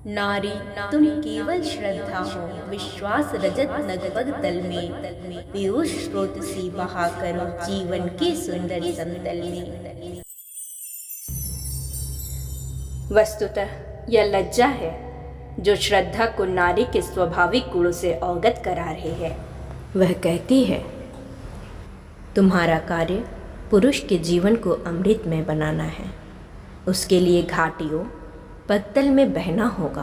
नारी तुम केवल श्रद्धा हो, विश्वास रजत नगपग तल में, पीयूष स्रोत सी बहा करो जीवन के सुंदर समतल में। वस्तुतः यह लज्जा है जो श्रद्धा को नारी के स्वाभाविक गुणों से अवगत करा रही है। वह कहती है, तुम्हारा कार्य पुरुष के जीवन को अमृतमय बनाना है। उसके लिए घाटियों पत्तल में बहना होगा।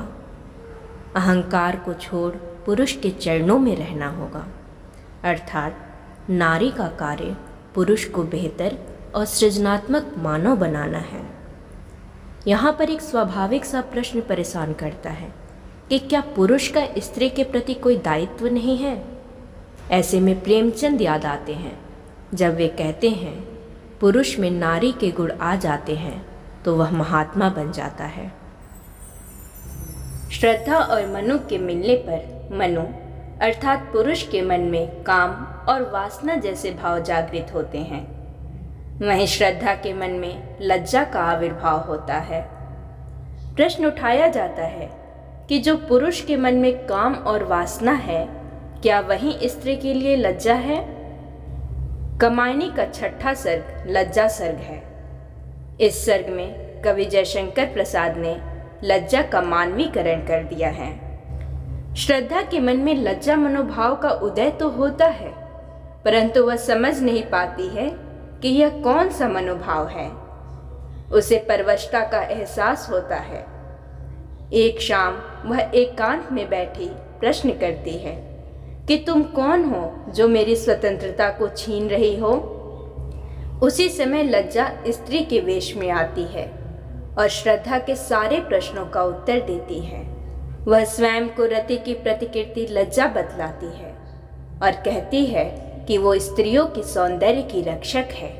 अहंकार को छोड़ पुरुष के चरणों में रहना होगा। अर्थात नारी का कार्य पुरुष को बेहतर और सृजनात्मक मानव बनाना है। यहाँ पर एक स्वाभाविक सा प्रश्न परेशान करता है कि क्या पुरुष का स्त्री के प्रति कोई दायित्व नहीं है। ऐसे में प्रेमचंद याद आते हैं जब वे कहते हैं, पुरुष में नारी के गुण आ जाते हैं तो वह महात्मा बन जाता है। श्रद्धा और मनु के मिलने पर मनु अर्थात पुरुष के मन में काम और वासना जैसे भाव जागृत होते हैं। वहीं श्रद्धा के मन में लज्जा का आविर्भाव होता है। प्रश्न उठाया जाता है कि जो पुरुष के मन में काम और वासना है, क्या वही स्त्री के लिए लज्जा है? कमायनी का छठा सर्ग लज्जा सर्ग है। इस सर्ग में कवि जयशंकर प्रसाद ने लज्जा का मानवीकरण कर दिया है। श्रद्धा के मन में लज्जा मनोभाव का उदय तो होता है, परंतु वह समझ नहीं पाती है कि यह कौन सा मनोभाव है। उसे परवशता का एहसास होता है। एक शाम वह एकांत में बैठी प्रश्न करती है कि तुम कौन हो जो मेरी स्वतंत्रता को छीन रही हो। उसी समय लज्जा स्त्री के वेश में आती है और श्रद्धा के सारे प्रश्नों का उत्तर देती है। वह स्वयं को रति की प्रतिकृति लज्जा बतलाती है और कहती है कि वो स्त्रियों के सौंदर्य की रक्षक है।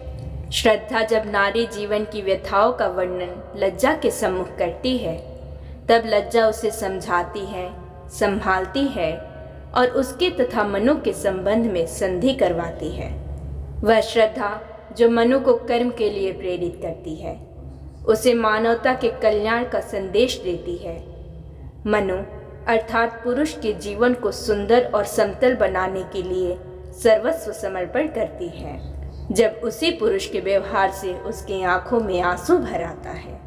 श्रद्धा जब नारी जीवन की व्यथाओं का वर्णन लज्जा के सम्मुख करती है, तब लज्जा उसे समझाती है, संभालती है और उसके तथा मनु के संबंध में संधि करवाती है। वह श्रद्धा जो मनु को कर्म के लिए प्रेरित करती है, उसे मानवता के कल्याण का संदेश देती है। मनु अर्थात पुरुष के जीवन को सुंदर और समतल बनाने के लिए सर्वस्व समर्पण करती है। जब उसी पुरुष के व्यवहार से उसकी आंखों में आंसू भर आता है,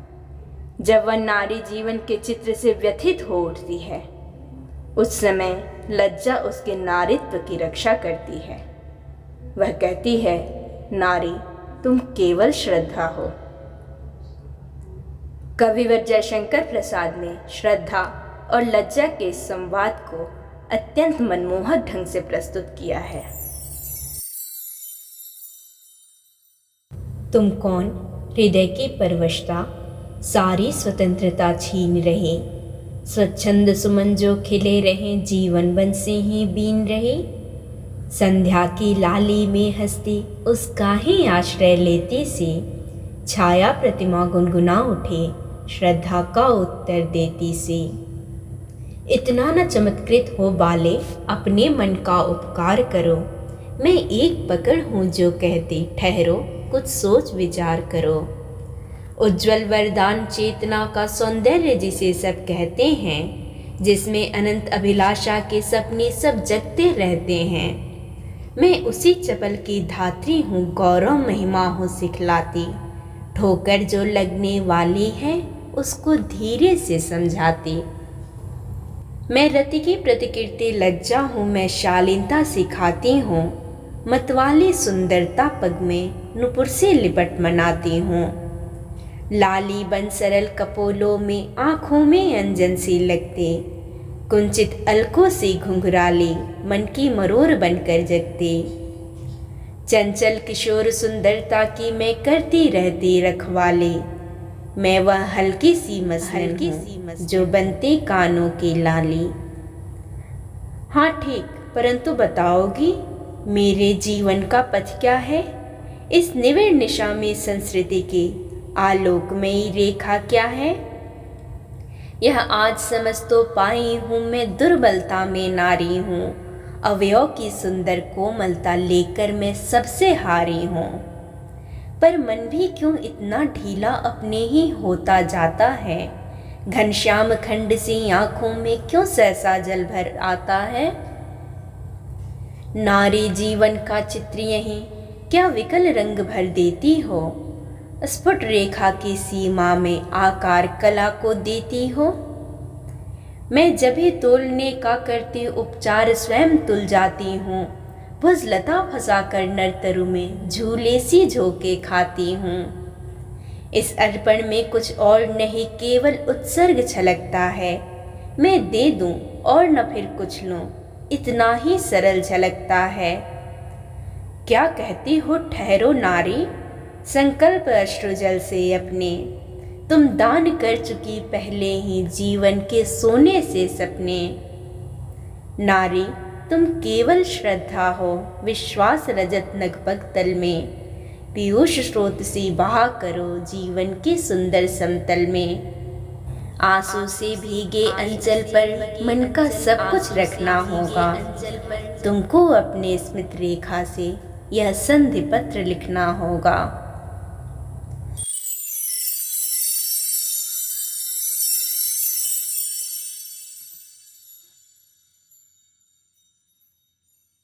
जब वह नारी जीवन के चित्र से व्यथित हो उठती है, उस समय लज्जा उसके नारीत्व की रक्षा करती है। वह कहती है, नारी तुम केवल श्रद्धा हो। कविवर जयशंकर प्रसाद ने श्रद्धा और लज्जा के संवाद को अत्यंत मनमोहक ढंग से प्रस्तुत किया है। तुम कौन हृदय की परवशता सारी स्वतंत्रता छीन रहे, स्वच्छंद सुमन जो खिले रहे जीवन बन से ही बीन रहे। संध्या की लाली में हस्ती उसका ही आश्रय लेती सी, छाया प्रतिमा गुनगुना उठे श्रद्धा का उत्तर देती सी। इतना न चमत्कृत हो बाले अपने मन का उपकार करो, मैं एक पकड़ हूँ जो कहती ठहरो कुछ सोच विचार करो। उज्ज्वल वरदान चेतना का सौंदर्य जिसे सब कहते हैं, जिसमें अनंत अभिलाषा के सपने सब जगते रहते हैं। मैं उसी चपल की धात्री हूँ, गौरव महिमा हूँ सिखलाती, ठोकर जो लगने वाली है उसको धीरे से समझाती। मैं रति की प्रतिकृति लज्जा हूँ, मैं शालीनता सिखाती हूँ, मतवाली सुंदरता पग में नुपुर से लिपट मनाती हूँ। लाली बन सरल कपोलों में आँखों में अंजन सी लगती, कुंचित अलकों सी घुंघराली मन की मरोर बनकर जगती। चंचल किशोर सुंदरता की मैं करती रहती रखवाली, मैं वह हल्की सी मसलन जो बनती कानों की लाली। हाँ ठीक, परंतु बताओगी मेरे जीवन का पथ क्या है? इस निविड़ निशा में संस्कृति की आलोकमयी रेखा क्या है? यह आज समझ तो पाई हूँ, मैं दुर्बलता में नारी हूँ, अवयव की सुंदर कोमलता लेकर मैं सबसे हारी हूँ। पर मन भी क्यों इतना ढीला अपने ही होता जाता है, घनश्याम खंड सी आंखों में क्यों सहसा जल भर आता है। नारी जीवन का चित्र यहीं क्या विकल रंग भर देती हो, स्फुट रेखा की सीमा में आकार कला को देती हो। मैं जभी तोलने का करती उपचार स्वयं तुल जाती हूँ, भुजलता फंसा कर नरतरु में झूले सी झोंके खाती हूँ। इस अर्पण में कुछ और नहीं केवल उत्सर्ग छलकता है, मैं दे दूं और न फिर कुछ लूं, इतना ही सरल झलकता है। क्या कहती हो ठहरो नारी, संकल्प अश्रुजल से अपने, तुम दान कर चुकी पहले ही जीवन के सोने से सपने। नारी तुम केवल श्रद्धा हो विश्वास रजत नगपग तल में, पीयूष स्रोत से बहा करो जीवन के सुंदर समतल में। आंसू से भीगे अंचल पर मन का सब कुछ रखना होगा, तुमको अपने स्मृति रेखा से यह संधि पत्र लिखना होगा।